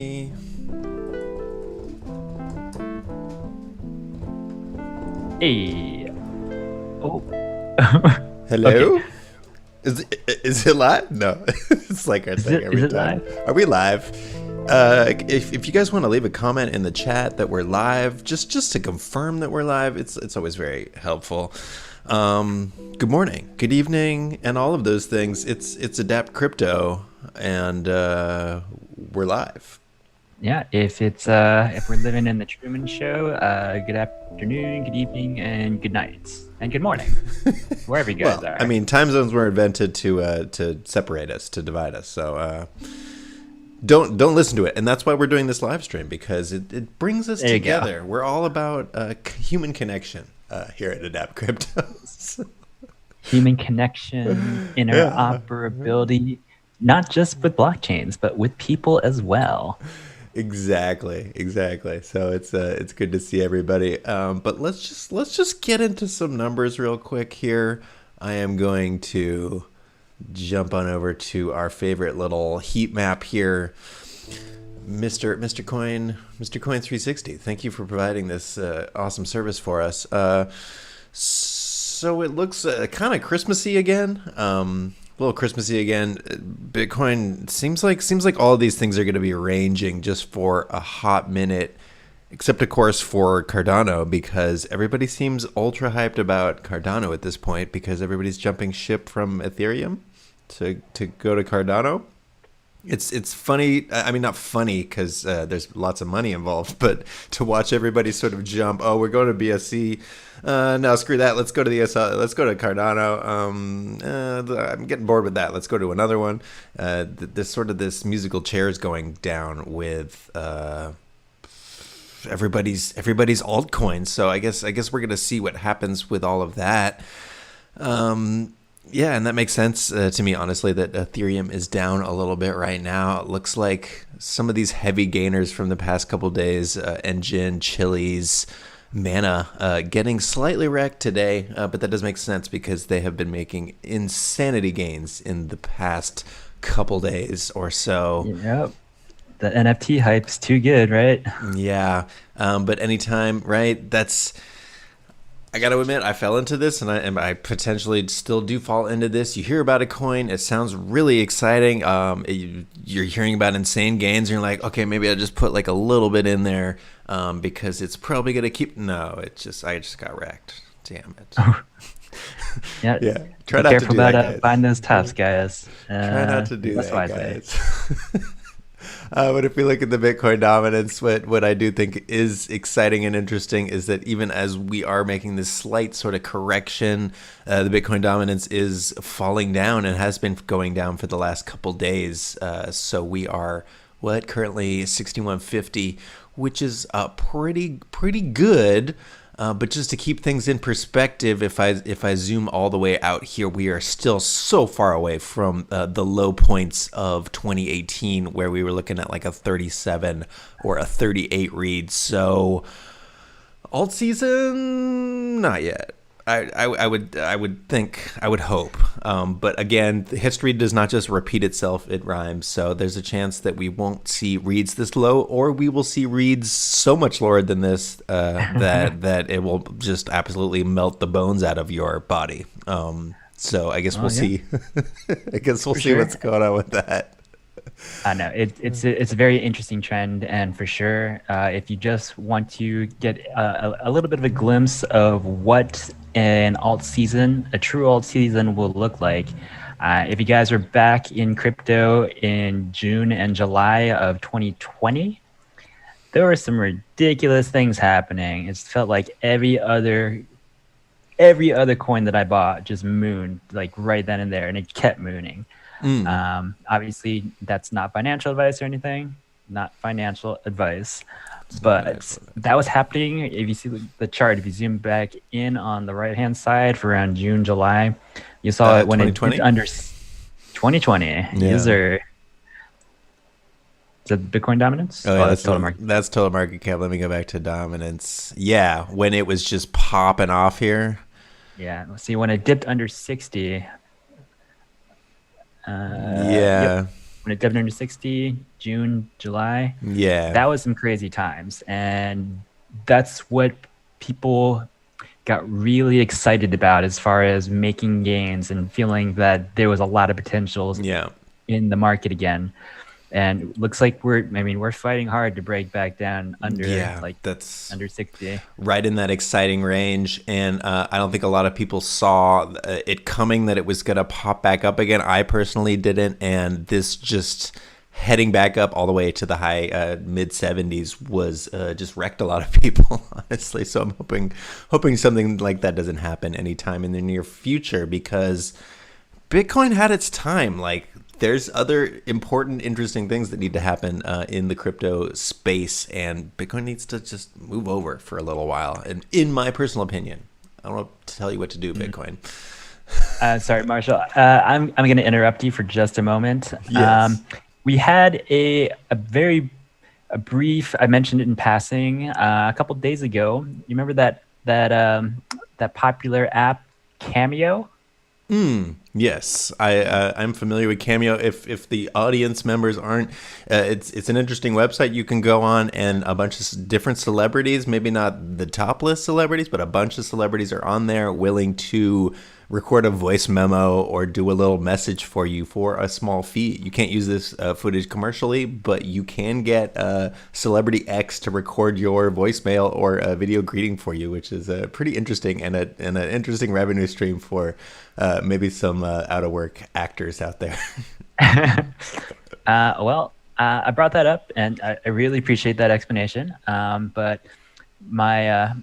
Hey. Oh. Hello? Okay. Is it live? No. It's like our Is thing it is every it time. live? Are we live? If you guys want to leave a comment in the chat that we're live, just to confirm that we're live, it's always very helpful. Good morning, good evening, and all of those things. It's Adapt Crypto, and we're live. Yeah, if we're living in the Truman Show, good afternoon, good evening, and good night. And good morning. Wherever you guys Well, I are. mean, time zones were invented to separate us, to divide us. So don't listen to it, and that's why we're doing this live stream, because it brings us There you go. together. We're all about human connection here at Adapt Cryptos. Human connection, Yeah, interoperability, not just with blockchains, but with people as well. exactly. So it's good to see everybody. But let's just get into some numbers real quick here. I am going to jump on over to our favorite little heat map here. Mr. Coin 360. Thank you for providing this awesome service for us. So it looks kind of Christmassy again. A little Christmassy again. Bitcoin seems like all of these things are going to be ranging just for a hot minute, except of course for Cardano, because everybody seems ultra hyped about Cardano at this point, because everybody's jumping ship from Ethereum to go to Cardano. It's funny. I mean, not funny because there's lots of money involved, but to watch everybody sort of jump. Oh, we're going to BSC. No, screw that. Let's go to the SL. Let's go to Cardano. I'm getting bored with that. Let's go to another one. This sort of this musical chairs going down with everybody's altcoins. So I guess we're gonna see what happens with all of that. Yeah, and that makes sense to me, honestly, that Ethereum is down a little bit right now. It looks like some of these heavy gainers from the past couple days, Engine, Chili's, Mana, getting slightly wrecked today, but that does make sense because they have been making insanity gains in the past couple days or so. Yep. The NFT hype's too good, right? Yeah, but anytime, right? I got to admit, I fell into this, and I potentially still do fall into this. You hear about a coin, it sounds really exciting. You're hearing about insane gains, and you're like, okay, maybe I'll just put like a little bit in there because it's probably gonna keep. No, I just got wrecked. Damn it. Yeah. Yeah, Be try not to careful do that, about guys. buying those tops, guys. Try not to do That's that, why I say. guys. But if we look at the Bitcoin dominance, what I do think is exciting and interesting is that even as we are making this slight sort of correction, the Bitcoin dominance is falling down and has been going down for the last couple days. So we are currently 6150, which is pretty good. But just to keep things in perspective, if I zoom all the way out here, we are still so far away from the low points of 2018, where we were looking at like a 37 or a 38 read. So alt season, not yet. I would hope. But again, history does not just repeat itself, it rhymes. So there's a chance that we won't see reads this low, or we will see reads so much lower than this that it will just absolutely melt the bones out of your body. So I guess we'll Yeah. see. I guess we'll For see sure. what's going on with that. I know it's a very interesting trend, and for sure, if you just want to get a little bit of a glimpse of what an alt season, a true alt season, will look like, if you guys were back in crypto in June and July of 2020, there were some ridiculous things happening. It felt like every other coin that I bought just mooned like right then and there, and it kept mooning. Obviously, that's not financial advice or anything, not financial advice, but that was happening. If you see the chart, if you zoom back in on the right hand side for around June, July, you saw it when 2020? it dipped under 2020. Yeah. User. Is that Bitcoin dominance? Oh, yeah, That's total market. that's total market cap. Let me go back to dominance. Yeah, when it was just popping off here. Yeah. See, when it dipped under 60. Yeah. Yep. when it dipped under 60, June, July. Yeah. That was some crazy times, and that's what people got really excited about as far as making gains and feeling that there was a lot of potentials Yeah. in the market again. And looks like we're fighting hard to break back down under Yeah, like that's under 60. right in that exciting range. And I don't think a lot of people saw it coming that it was going to pop back up again. I personally didn't. And this just heading back up all the way to the high mid 70s was just wrecked a lot of people, honestly. So I'm hoping something like that doesn't happen anytime in the near future, because Bitcoin had its time. Like, there's other important, interesting things that need to happen in the crypto space, and Bitcoin needs to just move over for a little while. And in my personal opinion, I don't know to tell you what to do, Bitcoin. Sorry, Marshall. I'm going to interrupt you for just a moment. Yes. We had a brief. I mentioned it in passing a couple days ago. You remember that popular app Cameo? Yes, I'm familiar with Cameo. If the audience members aren't, it's an interesting website you can go on, and a bunch of different celebrities, maybe not the top list celebrities, but a bunch of celebrities are on there willing to record a voice memo or do a little message for you for a small fee. You can't use this footage commercially, but you can get Celebrity X to record your voicemail or a video greeting for you, which is pretty interesting, and an interesting revenue stream for maybe some out of work actors out there. I brought that up, and I really appreciate that explanation. But my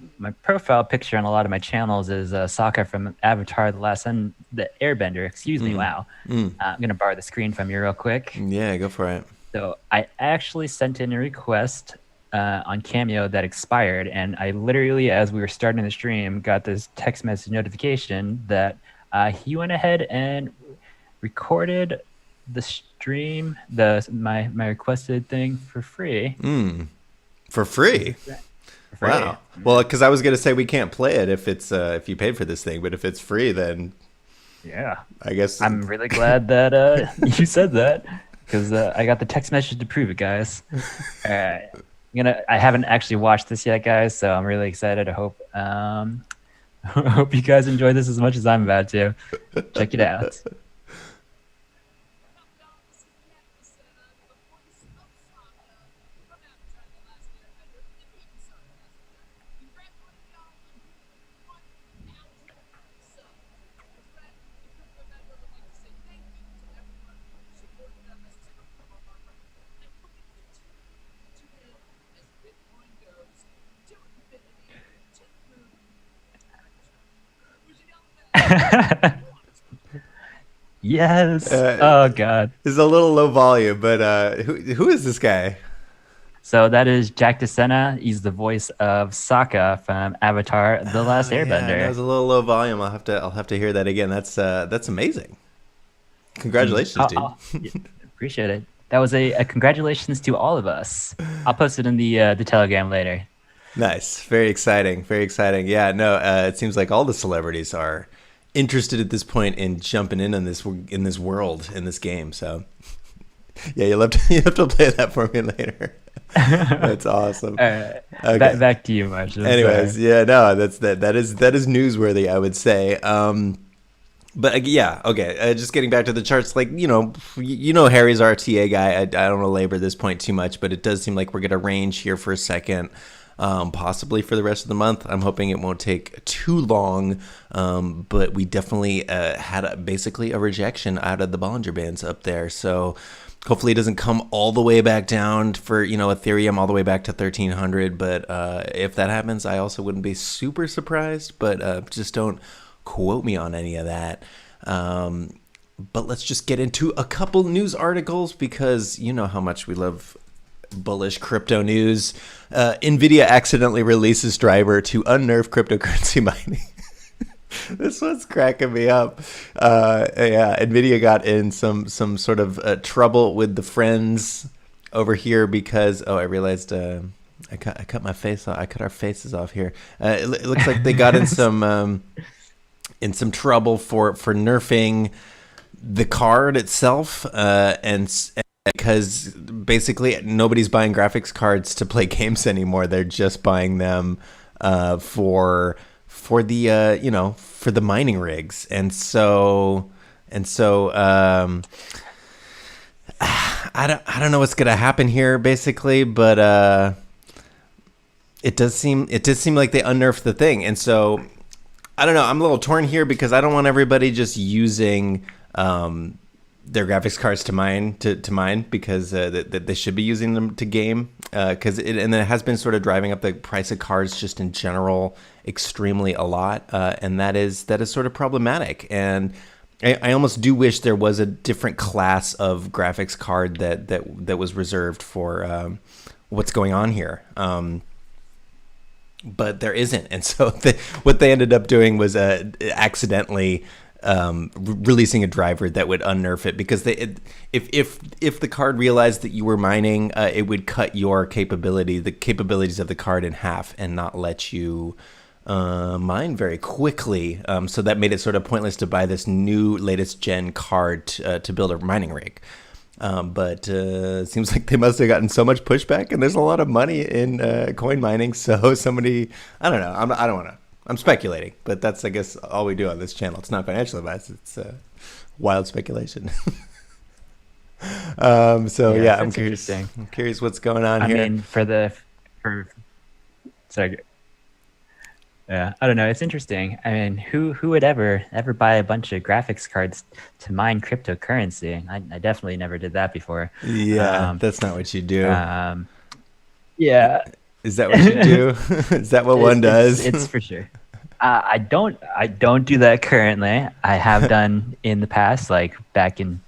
profile picture on a lot of my channels is Sokka from Avatar: the Airbender. Excuse me. Wow. I'm gonna borrow the screen from you real quick. Yeah, go for it. So I actually sent in a request on Cameo that expired, and I literally, as we were starting the stream, got this text message notification that he went ahead and recorded the stream, my requested thing for free. For free? Wow. Well, because I was gonna say we can't play it if you paid for this thing, but if it's free, then yeah, I guess I'm really glad that you said that, because I got the text message to prove it, guys. I haven't actually watched this yet, guys, so I'm really excited. I hope hope you guys enjoy this as much as I'm about to. Check it out. Yes. Oh God. It's a little low volume, but who is this guy? So that is Jack DeSena. He's the voice of Sokka from Avatar: The Last Airbender. Yeah, that was a little low volume. I'll have to hear that again. That's amazing. Congratulations, dude. Appreciate it. That was a congratulations to all of us. I'll post it in the Telegram later. Nice. Very exciting. Very exciting. Yeah, no, it seems like all the celebrities are interested at this point in jumping in this world, in this game. So yeah, you have to play that for me later. That's awesome. Okay. Back to you, Marshall. Anyways, sorry. yeah, no, that is newsworthy, I would say. But yeah, okay. Just getting back to the charts, like Harry's our TA guy. I don't want to labor this point too much, but it does seem like we're gonna range here for a second, possibly for the rest of the month. I'm hoping it won't take too long, but we definitely had basically a rejection out of the Bollinger Bands up there. So hopefully it doesn't come all the way back down for Ethereum all the way back to 1300. But if that happens, I also wouldn't be super surprised. But just don't quote me on any of that. But let's just get into a couple news articles, because you know how much we love bullish crypto news. Nvidia accidentally releases driver to unnerve cryptocurrency mining. This one's cracking me up. Yeah, Nvidia got in some sort of trouble with the friends over here because I realized I cut my face off. I cut our faces off here. It looks like they got in some trouble for nerfing the card itself, and because basically nobody's buying graphics cards to play games anymore. They're just buying them for the for the mining rigs, and so I don't know what's gonna happen here, basically, but it does seem like they unnerfed the thing, and so I don't know. I'm a little torn here because I don't want everybody just using their graphics cards to mine because that they should be using them to game, because it has been sort of driving up the price of cards just in general extremely a lot, and that is sort of problematic. And I almost do wish there was a different class of graphics card that was reserved for what's going on here. But there isn't, and so what they ended up doing was accidentally releasing a driver that would unnerf it, because if the card realized that you were mining, it would cut your the capabilities of the card in half and not let you mine very quickly. So that made it sort of pointless to buy this new latest gen card to build a mining rig. But it seems like they must have gotten so much pushback, and there's a lot of money in coin mining. So somebody, I don't know. I don't want to. I'm speculating, but that's, I guess, all we do on this channel. It's not financial advice. It's wild speculation. I'm curious. I'm curious what's going on here. I mean, sorry. Yeah, I don't know. It's interesting. I mean, who would ever buy a bunch of graphics cards to mine cryptocurrency? I definitely never did that before. Yeah, that's not what you do. Yeah. Is that what you do? Is that what one does? It's for sure. I don't do that currently. I have done in the past, like back in,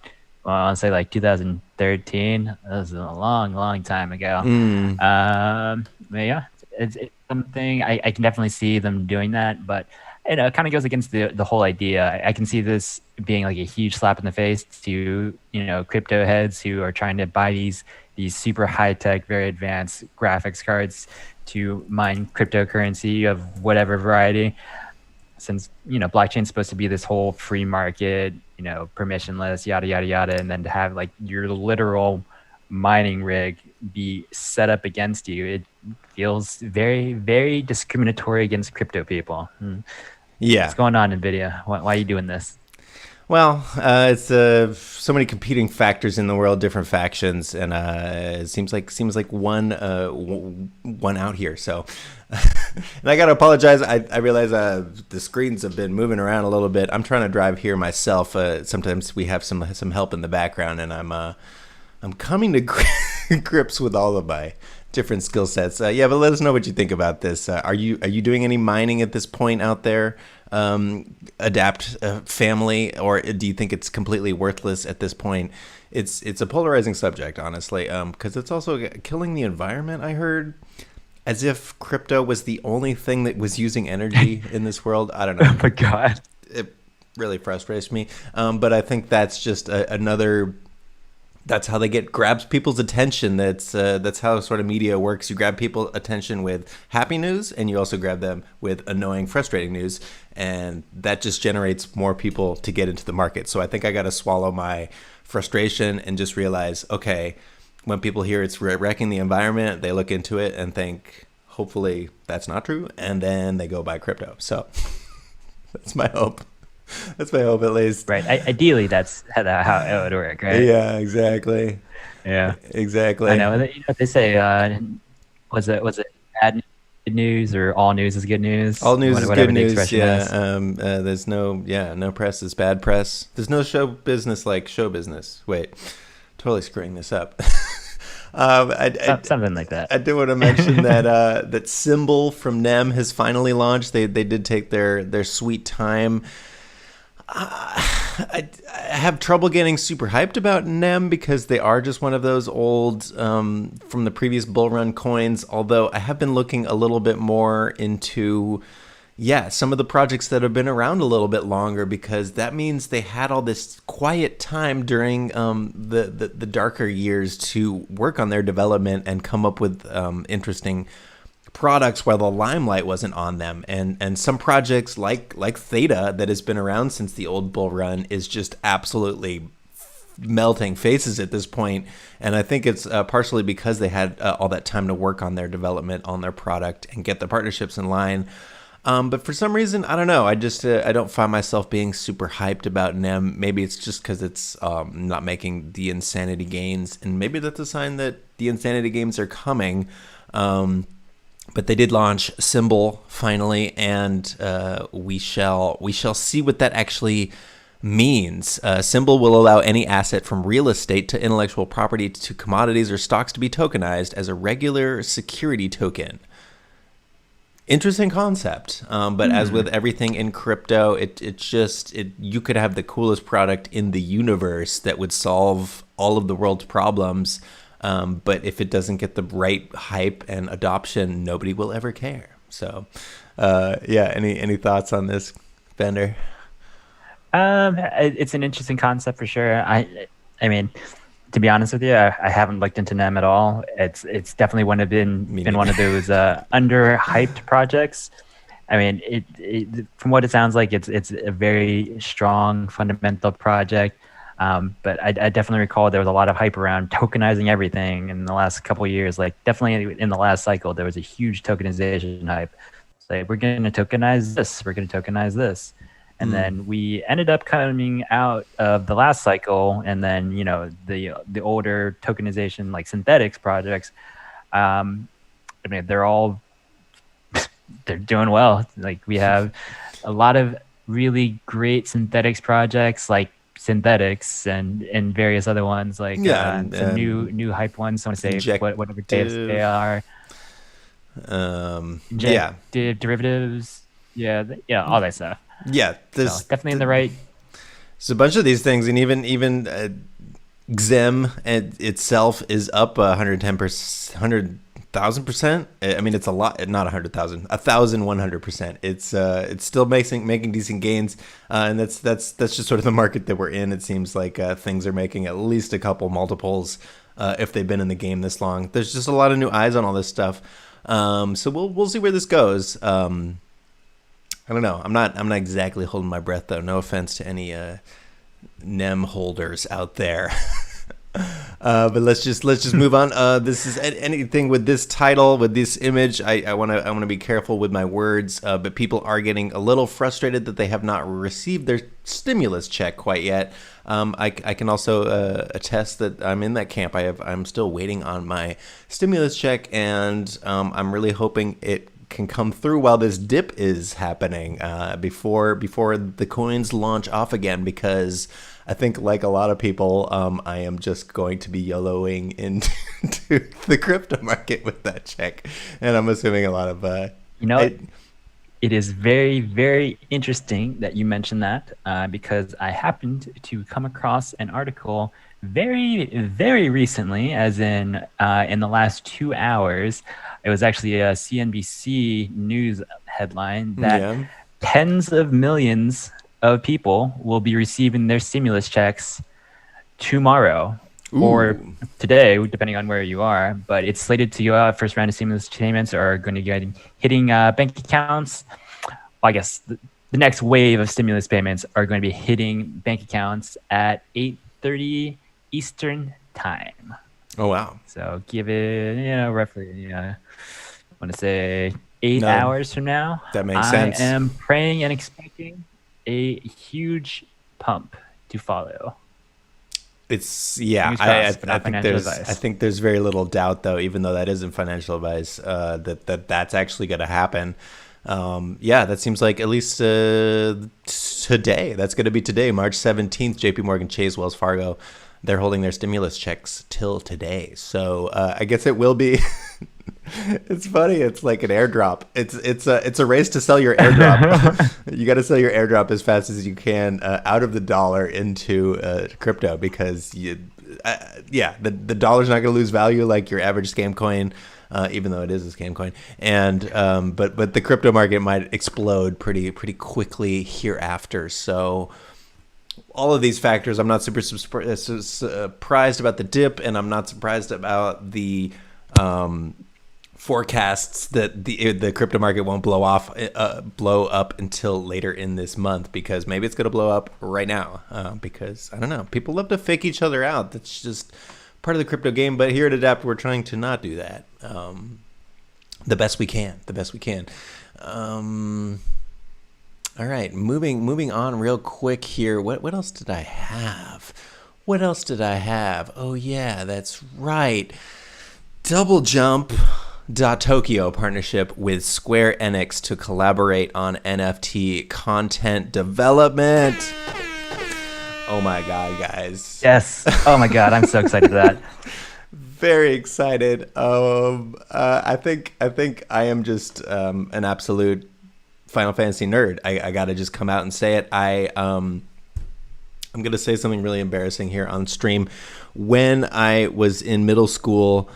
well, I want to say like 2013. That was a long time ago. But yeah, it's something I can definitely see them doing that, but it kind of goes against the whole idea. I can see this being like a huge slap in the face to crypto heads who are trying to buy these super high tech, very advanced graphics cards to mine cryptocurrency of whatever variety. Since blockchain's supposed to be this whole free market, permissionless, yada yada yada, and then to have like your literal mining rig be set up against you, it feels very, very discriminatory against crypto people. Yeah, what's going on, Nvidia? Why are you doing this? Well, it's so many competing factors in the world, different factions, and it seems like one out here. So, and I gotta apologize. I realize the screens have been moving around a little bit. I'm trying to drive here myself. Sometimes we have some help in the background, and I'm coming to grips with all of my different skill sets. But let us know what you think about this. Are you doing any mining at this point out there? Adapt family, or do you think it's completely worthless at this point? It's a polarizing subject, honestly, because it's also killing the environment. I heard, as if crypto was the only thing that was using energy in this world. I don't know. Oh my god, it really frustrates me. But I think that's just another. That's how they grabs people's attention. That's how sort of media works. You grab people's attention with happy news, and you also grab them with annoying, frustrating news, and that just generates more people to get into the market. So I think I got to swallow my frustration and just realize, okay, when people hear it's wrecking the environment, they look into it and think, hopefully that's not true, and then they go buy crypto. So that's my hope. That's my hope, at least. Right. Ideally, that's how it would work, right? Yeah, exactly. Yeah, exactly. I know. They say, was it bad news or all news is good news? All news is good news. Yeah. There's no press is bad press. There's no show business like show business. Wait, totally screwing this up. Something like that. I do want to mention that that symbol from Nem has finally launched. They did take their sweet time. I have trouble getting super hyped about Nem because they are just one of those old from the previous bull run coins, although I have been looking a little bit more into some of the projects that have been around a little bit longer, because that means they had all this quiet time during the darker years to work on their development and come up with interesting products while the limelight wasn't on them, and some projects like Theta that has been around since the old bull run is just absolutely melting faces at this point, and I think it's partially because they had all that time to work on their development, on their product, and get the partnerships in line. But for some reason, I don't know. I just I don't find myself being super hyped about Nem. Maybe it's just because it's not making the insanity gains, and maybe that's a sign that the insanity gains are coming. But they did launch Symbol finally, and we shall see what that actually means. Symbol will allow any asset from real estate to intellectual property to commodities or stocks to be tokenized as a regular security token. Interesting concept, but as with everything in crypto, you could have the coolest product in the universe that would solve all of the world's problems, but if it doesn't get the right hype and adoption, nobody will ever care. So, any thoughts on this, Bender? It's an interesting concept for sure. I mean, to be honest with you, I haven't looked into Nem at all. It's definitely been one of those under-hyped projects. I mean, it from what it sounds like, it's a very strong fundamental project. But I definitely recall there was a lot of hype around tokenizing everything in the last couple of years. Like definitely in the last cycle, there was a huge tokenization hype. It's like, we're going to tokenize this. We're going to tokenize this. And then we ended up coming out of the last cycle, and then the older tokenization like synthetics projects. I mean, they're doing well. Like we have a lot of really great synthetics projects, like Synthetics and various other ones, like some new hype ones. So I want to say whatever they are. Derivatives. Yeah, all that stuff. Yeah, there's definitely in the right. There's a bunch of these things, and even XEM itself is up 110,000%. I mean, it's a lot, not 100,000, 1,100%. It's still making decent gains, and that's just sort of the market that we're in. It seems like things are making at least a couple multiples if they've been in the game this long. There's just a lot of new eyes on all this stuff, so we'll see where this goes. I don't know. I'm not exactly holding my breath though. No offense to any Nem holders out there. But let's just move on. This is anything with this title, with this image. I want to be careful with my words. But people are getting a little frustrated that they have not received their stimulus check quite yet. I can also attest that I'm in that camp. I'm still waiting on my stimulus check, and I'm really hoping it can come through while this dip is happening before the coins launch off again, because I think, like a lot of people, I am just going to be YOLOing into the crypto market with that check, and I'm assuming a lot of it is very, very interesting that you mentioned that, because I happened to come across an article very, very recently, as in the last 2 hours. It was actually a CNBC news headline that tens of millions of people will be receiving their stimulus checks tomorrow or today, depending on where you are. But it's slated to go out. First round of stimulus payments are going to get hitting bank accounts. Well, I guess the next wave of stimulus payments are going to be hitting bank accounts at 8:30 Eastern time. Oh, wow. So give it, roughly, I want to say 8 hours from now. That makes sense. I am praying and expecting a huge pump to follow. It's I think there's very little doubt, though, even though that isn't financial advice, that's actually going to happen. That seems like at least today. That's going to be today, March 17th. JP Morgan Chase, Wells Fargo, they're holding their stimulus checks till today. So I guess it will be. It's funny. It's like an airdrop. It's a race to sell your airdrop. You got to sell your airdrop as fast as you can out of the dollar into crypto, because the dollar's not going to lose value like your average scam coin, even though it is a scam coin. And but the crypto market might explode pretty quickly hereafter. So all of these factors, I'm not super surprised about the dip, and I'm not surprised about the forecasts that the crypto market won't blow up until later in this month, because maybe it's going to blow up right now, because I don't know, people love to fake each other out. That's just part of the crypto game. But here at Adapt, we're trying to not do that, the best we can. All right, moving on real quick here. What else did I have? Oh yeah, that's right. Double Jump Tokyo partnership with Square Enix to collaborate on NFT content development. Oh my god, guys. Yes. Oh my god, I'm so excited for that. Very excited. I think I am just an absolute Final Fantasy nerd. I gotta just come out and say it. I'm gonna say something really embarrassing here on stream. When I was in middle school,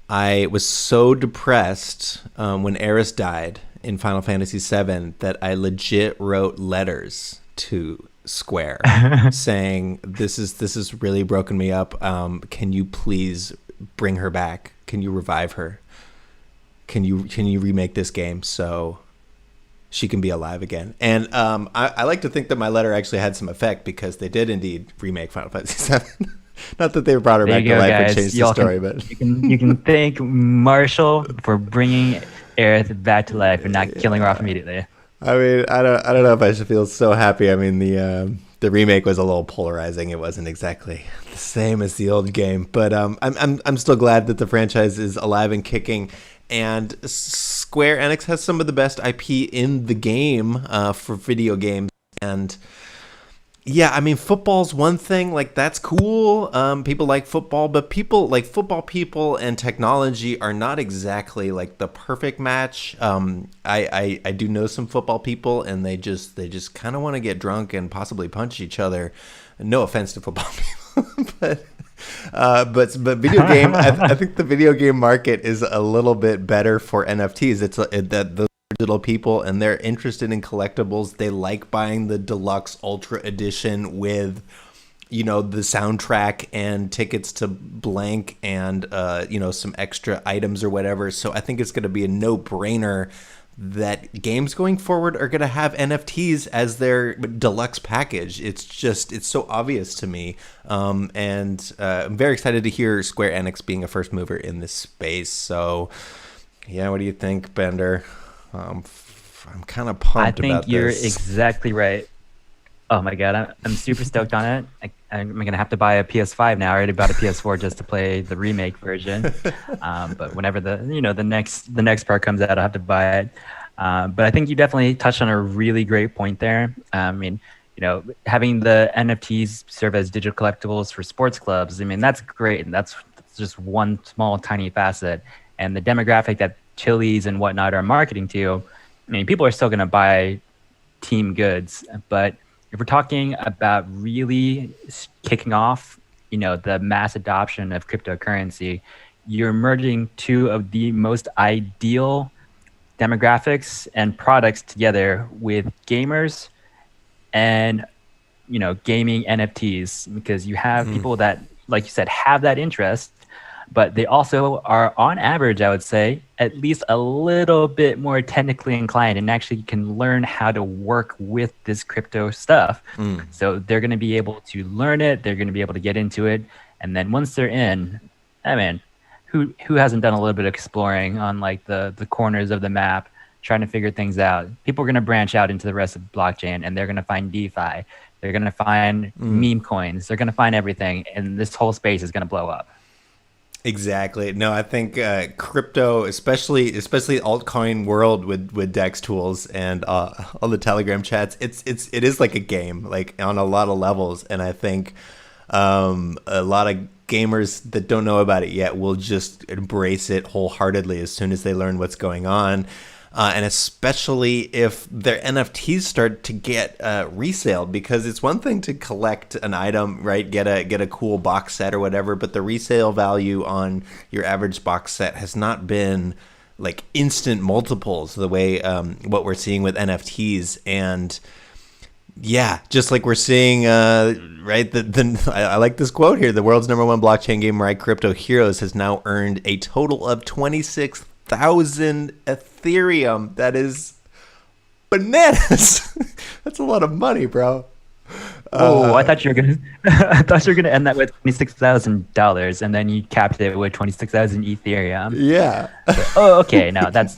I was so depressed when Eris died in Final Fantasy VII that I legit wrote letters to Square saying, "This is really broken me up. Can you please bring her back? Can you revive her? Can you remake this game so she can be alive again?" And I like to think that my letter actually had some effect, because they did indeed remake Final Fantasy VII. Not that they brought her back to life and changed the story, but you can thank Marshall for bringing Aerith back to life and not killing her off immediately. I mean, I don't know if I should feel so happy. I mean, the remake was a little polarizing. It wasn't exactly the same as the old game, but I'm still glad that the franchise is alive and kicking. And Square Enix has some of the best IP in the game for video games. And yeah, I mean, football's one thing, like that's cool. People like football, but people like football people and technology are not exactly like the perfect match. I do know some football people, and they just kind of want to get drunk and possibly punch each other. No offense to football people, but video game. I think the video game market is a little bit better for NFTs. That those digital people, and they're interested in collectibles. They like buying the deluxe ultra edition with, the soundtrack and tickets to blank and some extra items or whatever. So I think it's going to be a no-brainer that games going forward are going to have NFTs as their deluxe package. It's so obvious to me. And I'm very excited to hear Square Enix being a first mover in this space. So yeah, what do you think, Bender? I'm kind of pumped about this. I think you're exactly right. Oh my god, I'm super stoked on it. I'm gonna have to buy a PS5 now. I already bought a PS4 just to play the remake version. But whenever the next part comes out, I'll have to buy it. But I think you definitely touched on a really great point there. I mean, having the NFTs serve as digital collectibles for sports clubs, I mean, that's great, and that's just one small tiny facet. And the demographic that Chili's and whatnot are marketing to, I mean, people are still going to buy team goods, but if we're talking about really kicking off, the mass adoption of cryptocurrency, you're merging two of the most ideal demographics and products together with gamers and, gaming NFTs, because you have people that, like you said, have that interest, but they also are, on average, I would say, at least a little bit more technically inclined and actually can learn how to work with this crypto stuff. So they're going to be able to learn it. They're going to be able to get into it. And then once they're in, I mean, who hasn't done a little bit of exploring on like the corners of the map, trying to figure things out? People are going to branch out into the rest of blockchain, and they're going to find DeFi. They're going to find meme coins. They're going to find everything. And this whole space is going to blow up. Exactly. No, I think crypto, especially altcoin world with DEX tools and all the Telegram chats, it is like a game, like on a lot of levels. And I think a lot of gamers that don't know about it yet will just embrace it wholeheartedly as soon as they learn what's going on. And especially if their NFTs start to get resale, because it's one thing to collect an item, right? Get a cool box set or whatever, but the resale value on your average box set has not been like instant multiples the way what we're seeing with NFTs. And yeah, just like we're seeing, right? I like this quote here. The world's #1 blockchain game, right? Crypto Heroes has now earned a total of 26 26,000 Ethereum. That is bananas. That's a lot of money, bro. Oh, I thought you were gonna. I thought you were gonna end that with $26,000, and then you capped it with 26,000 Ethereum. Yeah. But, oh, okay. No, that's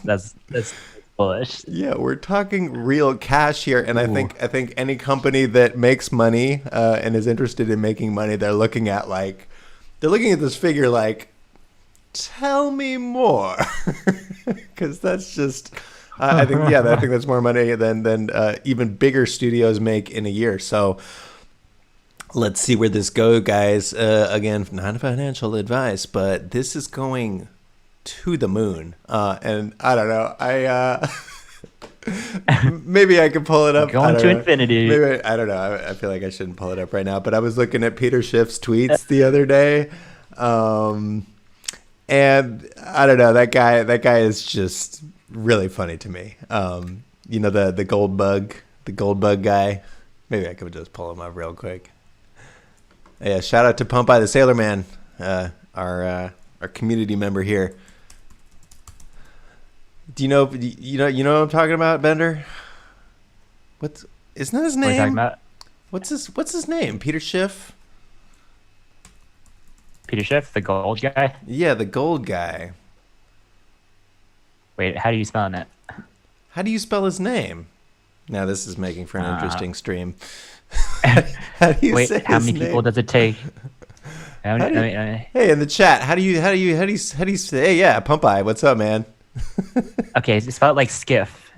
bullish. Yeah, we're talking real cash here, and I think any company that makes money and is interested in making money, they're looking at this figure like, tell me more, because that's just. I think that's more money than even bigger studios make in a year. So let's see where this goes, guys. Again, not financial advice, but this is going to the moon. And I don't know. Maybe I could pull it up. Going to infinity. Maybe I don't know. I feel like I shouldn't pull it up right now. But I was looking at Peter Schiff's tweets the other day, and I don't know. That guy is just really funny to me. You know, the gold bug guy. Maybe I could just pull him up real quick. Yeah, shout out to Pump Eye the Sailor Man, our community member here. Do you know what I'm talking about, Bender? Isn't that his name? What are you talking about? What's his name? Peter Schiff? Peter Schiff, the gold guy? Yeah, the gold guy. Wait, how do you spell it? How do you spell his name? Now this is making for an interesting stream. How do you wait, say how his many name? people does it take? Hey, in the chat, how do you say? Hey, yeah, Pump Eye, what's up, man? Okay, so spell it like Skiff.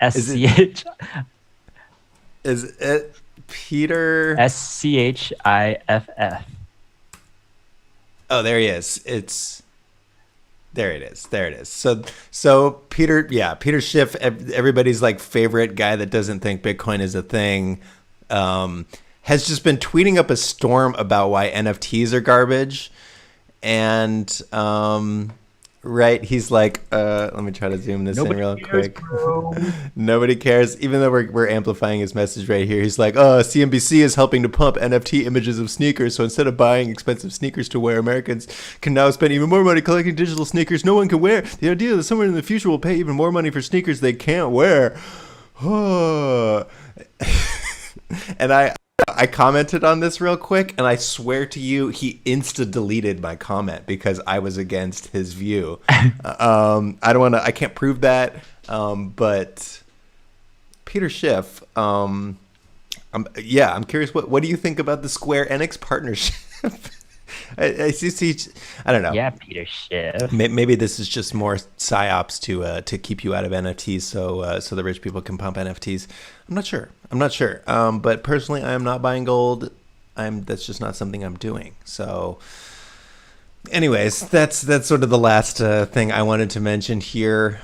SCH. Is it Peter? SCHIFF. Oh, there he is. There it is. So Peter Schiff, everybody's like favorite guy that doesn't think Bitcoin is a thing, has just been tweeting up a storm about why NFTs are garbage. And right, he's like, let me try to zoom this in real quick. Nobody cares, even though we're amplifying his message right here. He's like, CNBC is helping to pump NFT images of sneakers, so instead of buying expensive sneakers to wear, Americans can now spend even more money collecting digital sneakers no one can wear. The idea that someone in the future will pay even more money for sneakers they can't wear. And I commented on this real quick, and I swear to you, he insta-deleted my comment because I was against his view. I can't prove that, but Peter Schiff, I'm curious, what do you think about the Square Enix partnership? I don't know. Yeah, Peter Schiff. Maybe this is just more psyops to keep you out of NFTs, so the rich people can pump NFTs. I'm not sure. But personally, I am not buying gold. That's just not something I'm doing. So, anyways, that's sort of the last thing I wanted to mention here.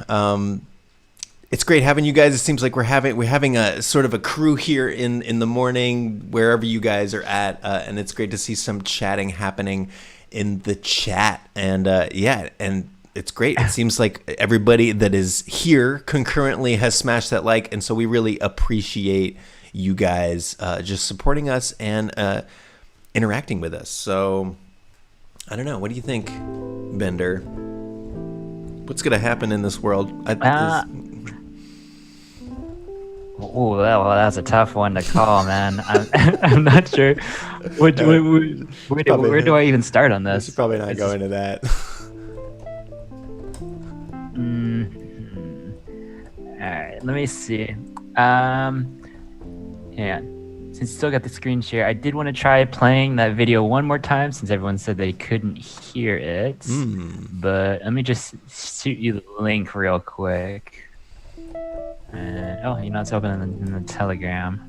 It's great having you guys. It seems like we're having a sort of a crew here in the morning, wherever you guys are at, and it's great to see some chatting happening in the chat. And and it's great. It seems like everybody that is here concurrently has smashed that like, and so we really appreciate you guys just supporting us and interacting with us. So I don't know. What do you think, Bender? What's going to happen in this world? Oh, well, that's a tough one to call, man. I'm not sure. Where do I even start on this? We should probably not go into that. All right, let me see. Yeah, since you still got the screen share, I did want to try playing that video one more time since everyone said they couldn't hear it. But let me just shoot you the link real quick. It's open in the Telegram.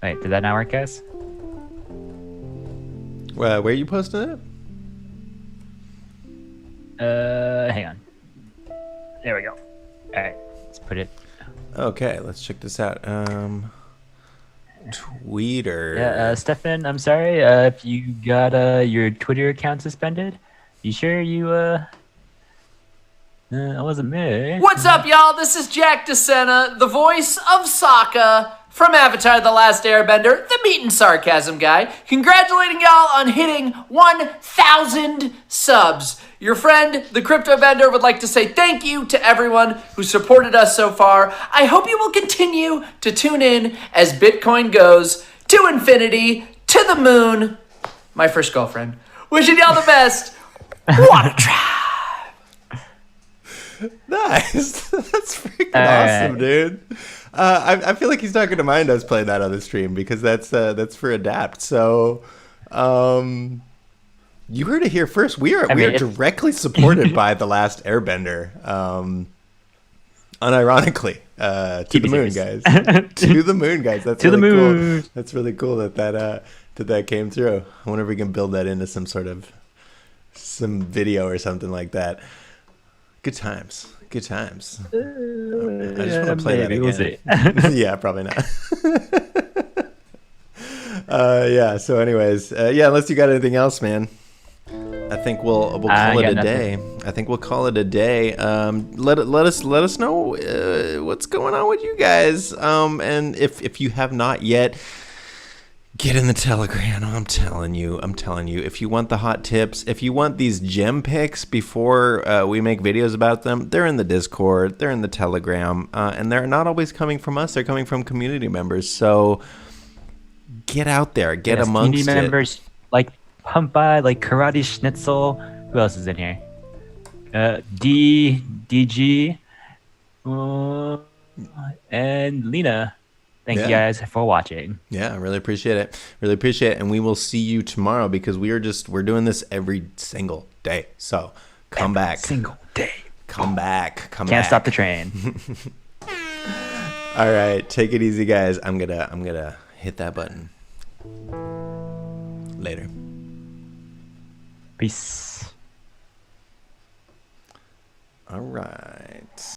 Wait, did that not work, guys? Where are you posting it? Hang on. There we go. All right, let's put it. Okay, let's check this out. Twitter. Yeah, Stefan, I'm sorry if you got your Twitter account suspended. You sure you that wasn't me. What's up, y'all? This is Jack DeSena, the voice of Sokka. from Avatar The Last Airbender, the meat and sarcasm guy, congratulating y'all on hitting 1,000 subs. Your friend, the Crypto Vendor, would like to say thank you to everyone who supported us so far. I hope you will continue to tune in as Bitcoin goes to infinity, to the moon. My first girlfriend. Wishing y'all the best. Water Tribe. Nice. That's freaking awesome, dude. I feel like he's not going to mind us playing that on the stream because that's for Adapt. So, you heard it here first. We are directly supported by The Last Airbender. Unironically, to the moon, guys. To the moon, guys. That's to really the moon. Cool. That's really cool that came through. I wonder if we can build that into some video or something like that. Good times. Good times. I just want to play that again. We'll see. Yeah, probably not. Yeah. So, anyways, unless you got anything else, man, I think we'll call it a day. I think we'll call it a day. Let us know what's going on with you guys. And if you have not yet, get in the Telegram. I'm telling you. If you want the hot tips, if you want these gem picks before we make videos about them, they're in the Discord, they're in the Telegram, and they're not always coming from us. They're coming from community members. So get out there, get amongst community members like Pumpa, like Karate Schnitzel. Who else is in here? DG, and Lena. Thank you guys for watching. Yeah, I really appreciate it. And we will see you tomorrow because we're doing this every single day. So come back. Single day. Come back. Can't stop the train. All right, take it easy, guys. I'm gonna hit that button. Later. Peace. All right.